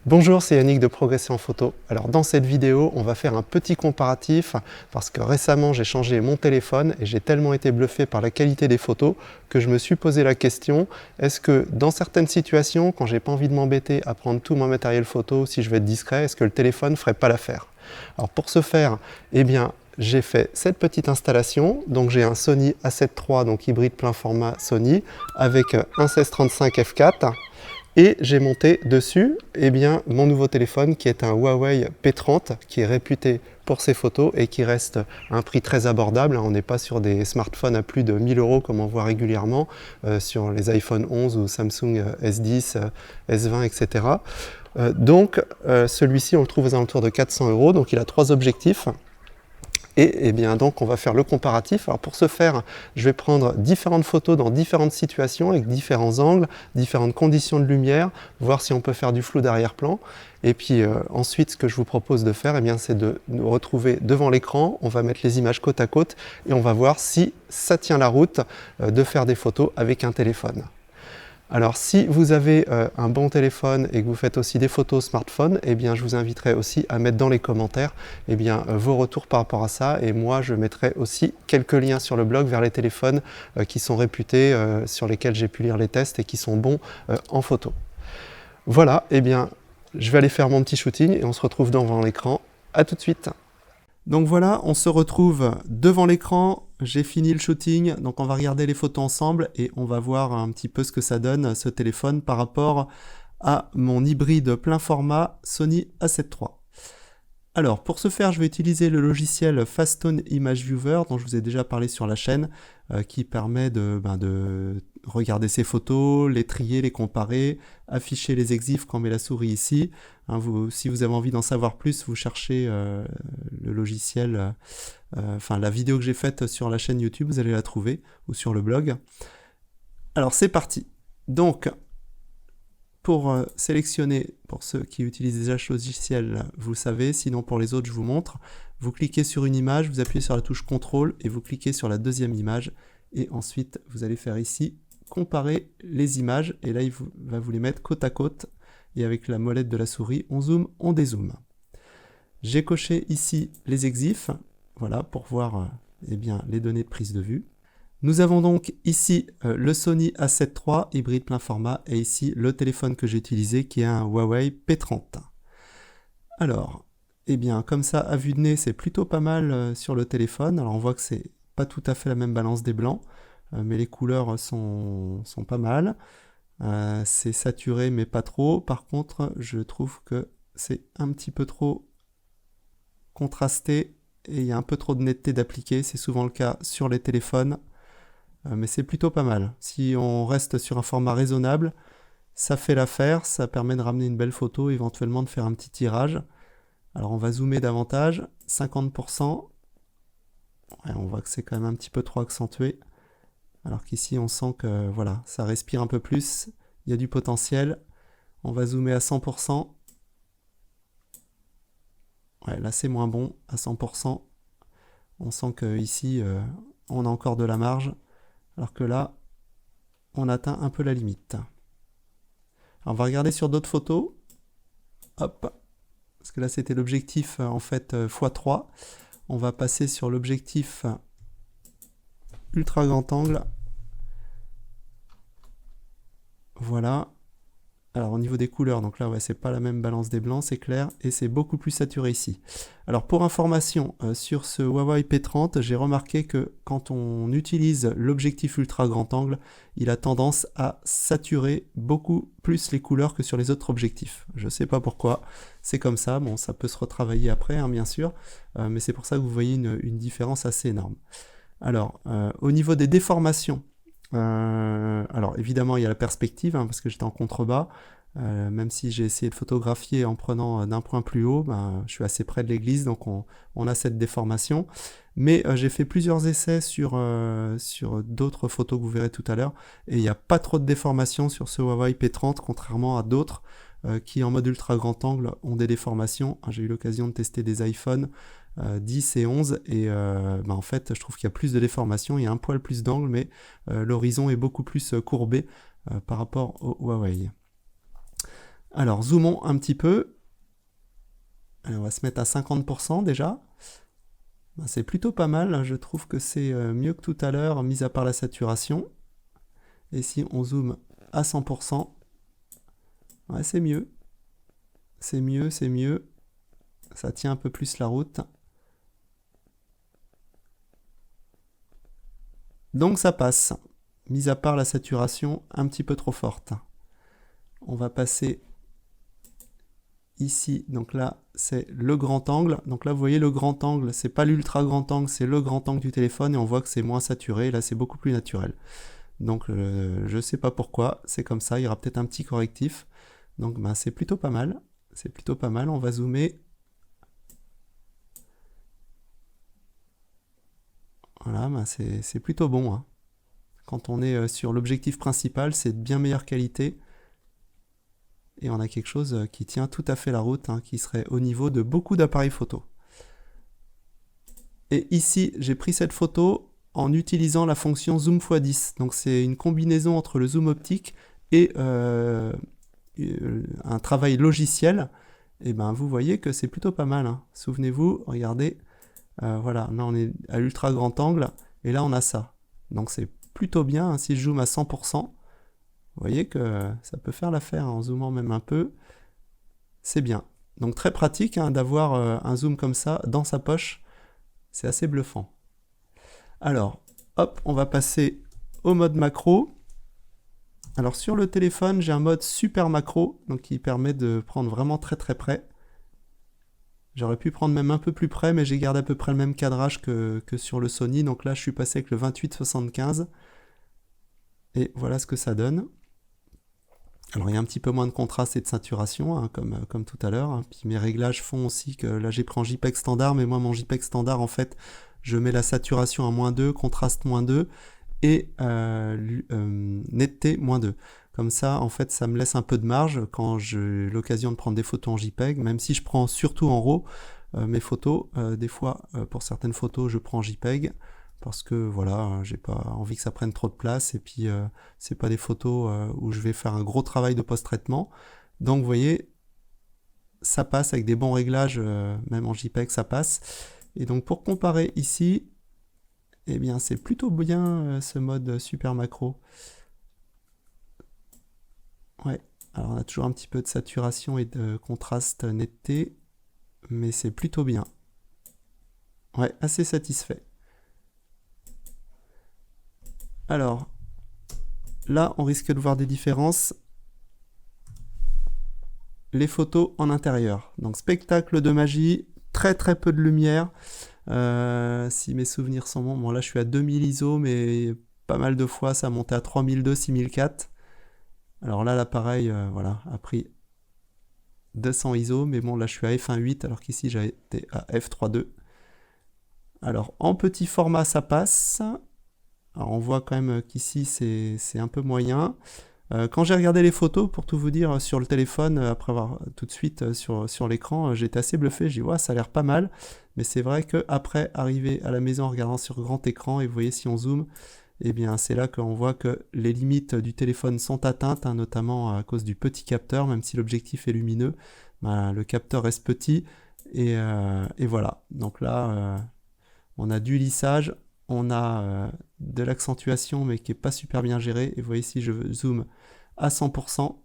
Bonjour, c'est Yannick de Progresser en photo. Alors dans cette vidéo, on va faire un petit comparatif parce que récemment j'ai changé mon téléphone et j'ai tellement été bluffé par la qualité des photos que je me suis posé la question, est-ce que dans certaines situations, quand j'ai pas envie de m'embêter à prendre tout mon matériel photo, si je veux être discret, est-ce que le téléphone ferait pas l'affaire? Alors pour ce faire, eh bien, j'ai fait cette petite installation. Donc j'ai un Sony A7 III, donc hybride plein format Sony, avec un 1635 f4. Et j'ai monté dessus mon nouveau téléphone qui est un Huawei P30 qui est réputé pour ses photos et qui reste à un prix très abordable. On n'est pas sur des smartphones à plus de 1000 € comme on voit régulièrement sur les iPhone 11 ou Samsung S10, S20, etc. Celui-ci on le trouve aux alentours de 400 €, donc il a 3 objectifs. Et bien donc on va faire le comparatif. Alors pour ce faire, je vais prendre différentes photos dans différentes situations avec différents angles, différentes conditions de lumière, voir si on peut faire du flou d'arrière-plan. Et puis ensuite, ce que je vous propose de faire, c'est de nous retrouver devant l'écran. On va mettre les images côte à côte et on va voir si ça tient la route de faire des photos avec un téléphone. Alors si vous avez un bon téléphone et que vous faites aussi des photos smartphone, je vous inviterai aussi à mettre dans les commentaires vos retours par rapport à ça. Et moi, je mettrai aussi quelques liens sur le blog vers les téléphones qui sont réputés, sur lesquels j'ai pu lire les tests et qui sont bons en photo. Voilà, je vais aller faire mon petit shooting et on se retrouve devant l'écran. À tout de suite. Donc voilà, on se retrouve devant l'écran, j'ai fini le shooting, donc on va regarder les photos ensemble et on va voir un petit peu ce que ça donne ce téléphone par rapport à mon hybride plein format Sony A7 III. Alors pour ce faire, je vais utiliser le logiciel Fastone Image Viewer dont je vous ai déjà parlé sur la chaîne qui permet de regarder ces photos, les trier, les comparer, afficher les exifs quand on met la souris ici. Si vous avez envie d'en savoir plus, vous cherchez le logiciel, la vidéo que j'ai faite sur la chaîne YouTube, vous allez la trouver, ou sur le blog. Alors c'est parti. Donc, pour sélectionner, pour ceux qui utilisent déjà ce logiciel, vous le savez, sinon pour les autres, je vous montre. Vous cliquez sur une image, vous appuyez sur la touche CTRL et vous cliquez sur la deuxième image. Et ensuite, vous allez faire ici, comparer les images. Et là, il va vous les mettre côte à côte. Et avec la molette de la souris, on zoome, on dézoome. J'ai coché ici les exifs, voilà, pour voir les données de prise de vue. Nous avons donc ici le Sony A7 III hybride plein format et ici le téléphone que j'ai utilisé qui est un Huawei P30. Alors, comme ça, à vue de nez, c'est plutôt pas mal sur le téléphone. Alors on voit que c'est pas tout à fait la même balance des blancs, mais les couleurs sont pas mal. C'est saturé mais pas trop. Par contre, je trouve que c'est un petit peu trop contrasté et il y a un peu trop de netteté d'appliquer. C'est souvent le cas sur les téléphones. Mais c'est plutôt pas mal. Si on reste sur un format raisonnable, ça fait l'affaire, ça permet de ramener une belle photo, éventuellement de faire un petit tirage. Alors on va zoomer davantage, 50%. Ouais, on voit que c'est quand même un petit peu trop accentué. Alors qu'ici on sent que voilà, ça respire un peu plus, il y a du potentiel. On va zoomer à 100%. Ouais, là c'est moins bon, à 100%. On sent que ici on a encore de la marge. Alors que là, on atteint un peu la limite. Alors on va regarder sur d'autres photos. Hop. Parce que là, c'était l'objectif en fait x3. On va passer sur l'objectif ultra grand angle. Voilà. Alors au niveau des couleurs, donc là, ouais, c'est pas la même balance des blancs, c'est clair, et c'est beaucoup plus saturé ici. Alors pour information, sur ce Huawei P30, j'ai remarqué que quand on utilise l'objectif ultra grand angle, il a tendance à saturer beaucoup plus les couleurs que sur les autres objectifs. Je sais pas pourquoi, c'est comme ça, bon, ça peut se retravailler après, hein, bien sûr, mais c'est pour ça que vous voyez une différence assez énorme. Alors, au niveau des déformations, alors évidemment il y a la perspective parce que j'étais en contrebas, même si j'ai essayé de photographier en prenant d'un point plus haut, je suis assez près de l'église donc on a cette déformation, mais j'ai fait plusieurs essais sur d'autres photos que vous verrez tout à l'heure et il n'y a pas trop de déformation sur ce Huawei P30 contrairement à d'autres qui en mode ultra grand angle ont des déformations. J'ai eu l'occasion de tester des iPhone 10 et 11 et en fait je trouve qu'il y a plus de déformation, il y a un poil plus d'angle mais l'horizon est beaucoup plus courbé par rapport au Huawei. Alors, zoomons un petit peu. Allez, on va se mettre à 50% déjà. Ben, c'est plutôt pas mal, je trouve que c'est mieux que tout à l'heure, mis à part la saturation. Et si on zoome à 100%, ouais, c'est mieux. C'est mieux, c'est mieux. Ça tient un peu plus la route. Donc ça passe, mis à part la saturation un petit peu trop forte. On va passer ici, donc là c'est le grand angle. Donc là vous voyez le grand angle, c'est pas l'ultra grand angle, c'est le grand angle du téléphone et on voit que c'est moins saturé, là c'est beaucoup plus naturel. Donc je sais pas pourquoi, c'est comme ça, il y aura peut-être un petit correctif. Donc ben, c'est plutôt pas mal, c'est plutôt pas mal, on va zoomer. Voilà, ben c'est plutôt bon. Hein. Quand on est sur l'objectif principal, c'est de bien meilleure qualité. Et on a quelque chose qui tient tout à fait la route, hein, qui serait au niveau de beaucoup d'appareils photo. Et ici, j'ai pris cette photo en utilisant la fonction zoom x10. Donc c'est une combinaison entre le zoom optique et un travail logiciel. Et ben vous voyez que c'est plutôt pas mal. Hein. Souvenez-vous, regardez, voilà, là on est à ultra grand angle et là on a ça. Donc c'est plutôt bien. Hein, si je zoome à 100%, vous voyez que ça peut faire l'affaire en zoomant même un peu. C'est bien. Donc très pratique hein, d'avoir un zoom comme ça dans sa poche. C'est assez bluffant. Alors, hop, on va passer au mode macro. Alors sur le téléphone, j'ai un mode super macro, donc qui permet de prendre vraiment très très près. J'aurais pu prendre même un peu plus près, mais j'ai gardé à peu près le même cadrage que sur le Sony. Donc là, je suis passé avec le 28-75. Et voilà ce que ça donne. Alors il y a un petit peu moins de contraste et de saturation, hein, comme tout à l'heure. Hein. Puis mes réglages font aussi que là j'ai pris en JPEG standard, mais moi mon JPEG standard en fait, je mets la saturation à -2, contraste -2 et netteté -2. Comme ça, en fait, ça me laisse un peu de marge quand j'ai l'occasion de prendre des photos en JPEG, même si je prends surtout en RAW mes photos. Des fois, pour certaines photos, je prends en JPEG parce que voilà, j'ai pas envie que ça prenne trop de place et puis c'est pas des photos où je vais faire un gros travail de post-traitement. Donc vous voyez, ça passe avec des bons réglages, même en JPEG ça passe. Et donc pour comparer ici, eh bien c'est plutôt bien ce mode super macro. Ouais, alors on a toujours un petit peu de saturation et de contraste netteté, mais c'est plutôt bien. Ouais, assez satisfait. Alors, là, on risque de voir des différences. Les photos en intérieur. Donc, spectacle de magie, très très peu de lumière. Si mes souvenirs sont bons, bon là je suis à 2000 ISO, mais pas mal de fois ça a monté à 3002, 6004. Alors là, l'appareil voilà, a pris 200 ISO, mais bon là je suis à f1.8 alors qu'ici j'avais été à f3.2. Alors en petit format ça passe. Alors on voit quand même qu'ici c'est un peu moyen. Quand j'ai regardé les photos, pour tout vous dire, sur le téléphone, après avoir tout de suite sur l'écran, j'étais assez bluffé, je dis ouais, ça a l'air pas mal, mais c'est vrai qu'après, arriver à la maison en regardant sur grand écran, et vous voyez si on zoome, eh bien c'est là qu'on voit que les limites du téléphone sont atteintes, hein, notamment à cause du petit capteur, même si l'objectif est lumineux, ben, le capteur reste petit, et voilà. Donc là, on a du lissage, on a de l'accentuation, mais qui n'est pas super bien gérée, et vous voyez si je zoome à 100%,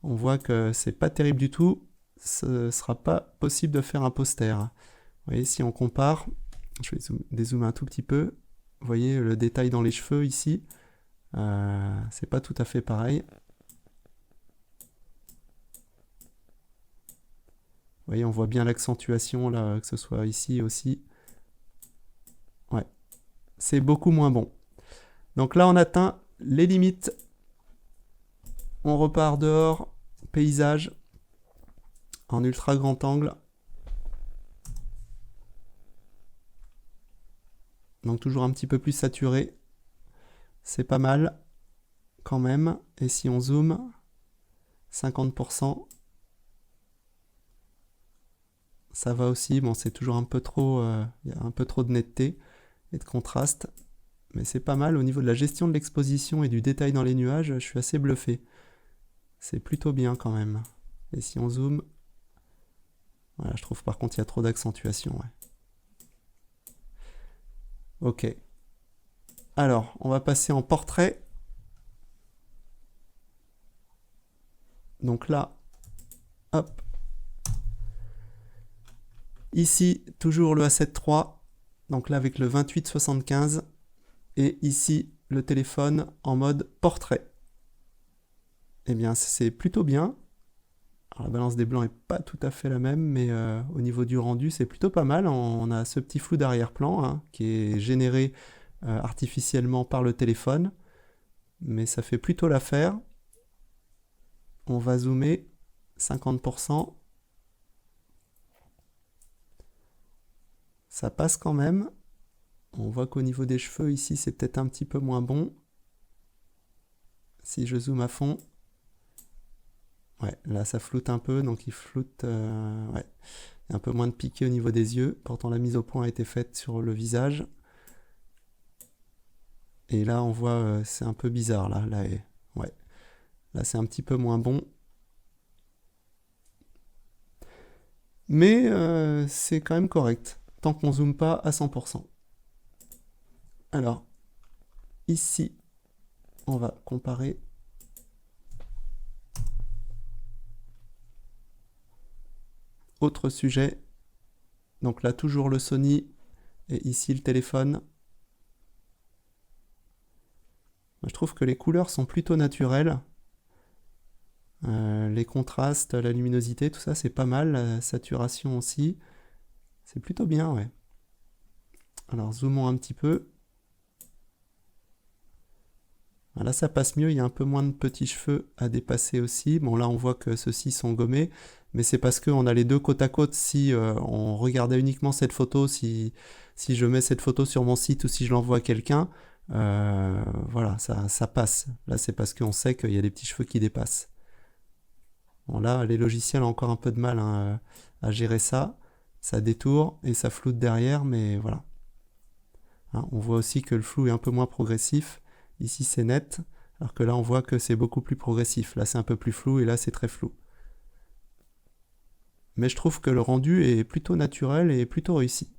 on voit que c'est pas terrible du tout, ce ne sera pas possible de faire un poster. Vous voyez, si on compare, je vais dézoomer un tout petit peu, vous voyez le détail dans les cheveux ici, c'est pas tout à fait pareil. Vous voyez, on voit bien l'accentuation là, que ce soit ici aussi. Ouais, c'est beaucoup moins bon. Donc là, on atteint les limites. On repart dehors, paysage, en ultra grand angle. Donc toujours un petit peu plus saturé. C'est pas mal quand même. Et si on zoome, 50%, ça va aussi. Bon, c'est toujours un peu trop, y a un peu trop de netteté et de contraste. Mais c'est pas mal au niveau de la gestion de l'exposition et du détail dans les nuages. Je suis assez bluffé. c'est plutôt bien quand même. Et si on zoome, voilà, je trouve par contre il y a trop d'accentuation. Ouais. Ok. Alors, on va passer en portrait. Donc là, hop. Ici, toujours le A7 III. Donc là, avec le 28-75. Et ici, le téléphone en mode portrait. Eh bien, c'est plutôt bien. Alors, la balance des blancs n'est pas tout à fait la même, mais au niveau du rendu, c'est plutôt pas mal. On a ce petit flou d'arrière-plan hein, qui est généré artificiellement par le téléphone. Mais ça fait plutôt l'affaire. On va zoomer 50%. Ça passe quand même. On voit qu'au niveau des cheveux, ici, c'est peut-être un petit peu moins bon. Si je zoome à fond, ouais, là, ça floute un peu, donc il floute, ouais, il y a un peu moins de piqué au niveau des yeux. Pourtant, la mise au point a été faite sur le visage. Et là, on voit, c'est un peu bizarre, là, ouais. Là, c'est un petit peu moins bon. Mais c'est quand même correct, tant qu'on zoome pas à 100%. Alors, ici, on va comparer. Autre sujet. Donc là, toujours le Sony et ici le téléphone. Je trouve que les couleurs sont plutôt naturelles. Les contrastes, la luminosité, tout ça, c'est pas mal. La saturation aussi. C'est plutôt bien, ouais. Alors, zoomons un petit peu. Là, ça passe mieux. Il y a un peu moins de petits cheveux à dépasser aussi. Bon, là, on voit que ceux-ci sont gommés. Mais c'est parce qu'on a les deux côte à côte. Si on regardait uniquement cette photo, si je mets cette photo sur mon site ou si je l'envoie à quelqu'un, voilà, ça passe. Là, c'est parce qu'on sait qu'il y a des petits cheveux qui dépassent. Bon, là, les logiciels ont encore un peu de mal hein, à gérer ça. Ça détourne et ça floute derrière, mais voilà. Hein, on voit aussi que le flou est un peu moins progressif. Ici, c'est net, alors que là, on voit que c'est beaucoup plus progressif. Là, c'est un peu plus flou et là, c'est très flou. Mais je trouve que le rendu est plutôt naturel et plutôt réussi.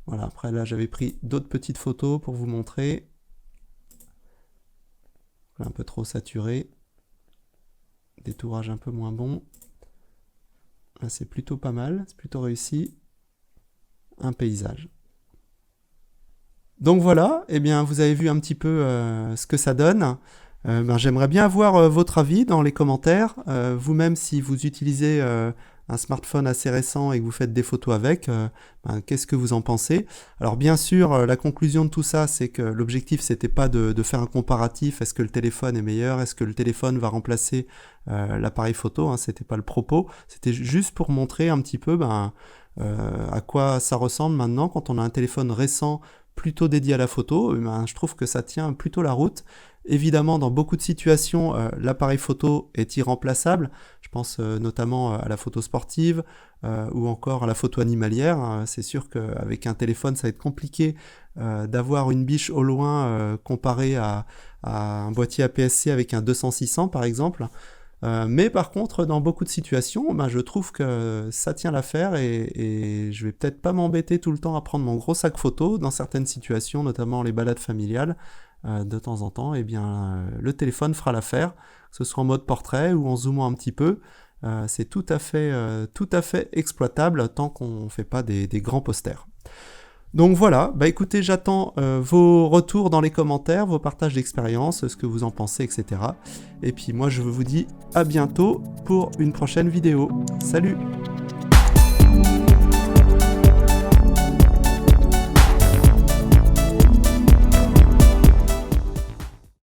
Voilà, après là, j'avais pris d'autres petites photos pour vous montrer. Un peu trop saturé. Détourage un peu moins bon. Là, c'est plutôt pas mal, c'est plutôt réussi. Un paysage. Donc voilà, eh bien, vous avez vu un petit peu ce que ça donne. J'aimerais bien avoir votre avis dans les commentaires. Vous-même, si vous utilisez un smartphone assez récent et que vous faites des photos avec, qu'est-ce que vous en pensez? Alors bien sûr, la conclusion de tout ça, c'est que l'objectif, c'était pas de faire un comparatif. Est-ce que le téléphone est meilleur? Est-ce que le téléphone va remplacer l'appareil photo hein? C'était pas le propos. C'était juste pour montrer un petit peu à quoi ça ressemble maintenant quand on a un téléphone récent plutôt dédié à la photo. Je trouve que ça tient plutôt la route. Évidemment, dans beaucoup de situations, l'appareil photo est irremplaçable. Je pense notamment à la photo sportive ou encore à la photo animalière. C'est sûr qu'avec un téléphone, ça va être compliqué d'avoir une biche au loin comparée à un boîtier APS-C avec un 200-600 par exemple. Mais par contre, dans beaucoup de situations, je trouve que ça tient l'affaire et je vais peut-être pas m'embêter tout le temps à prendre mon gros sac photo. Dans certaines situations, notamment les balades familiales, de temps en temps, le téléphone fera l'affaire, que ce soit en mode portrait ou en zoomant un petit peu. C'est tout à fait exploitable tant qu'on ne fait pas des grands posters. Donc voilà, écoutez, j'attends vos retours dans les commentaires, vos partages d'expérience, ce que vous en pensez, etc. Et puis moi je vous dis à bientôt pour une prochaine vidéo. Salut!